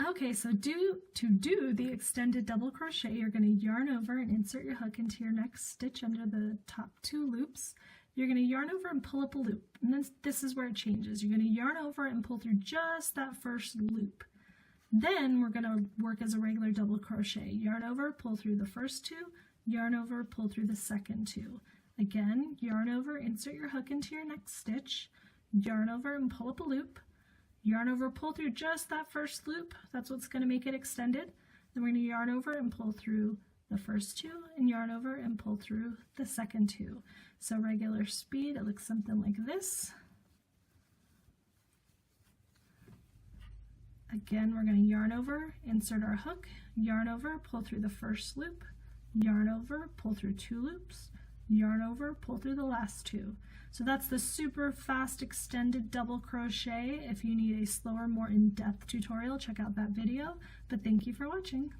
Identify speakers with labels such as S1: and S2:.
S1: Okay, so to do the extended double crochet, you're going to yarn over and insert your hook into your next stitch under the top 2 loops. You're going to yarn over and pull up a loop, and then this is where it changes. You're going to yarn over and pull through just that first loop. Then we're going to work as a regular double crochet. Yarn over, pull through the first 2, yarn over, pull through the second 2. Again, yarn over, insert your hook into your next stitch, yarn over and pull up a loop. Yarn over, pull through just that first loop. That's what's going to make it extended. Then we're going to yarn over and pull through the first 2, and yarn over and pull through the second 2. So regular speed, it looks something like this. Again, we're going to yarn over, insert our hook, yarn over, pull through the first loop, yarn over, pull through 2 loops, yarn over, pull through the last 2. So that's the super fast extended double crochet. If you need a slower, more in-depth tutorial, check out that video. But thank you for watching.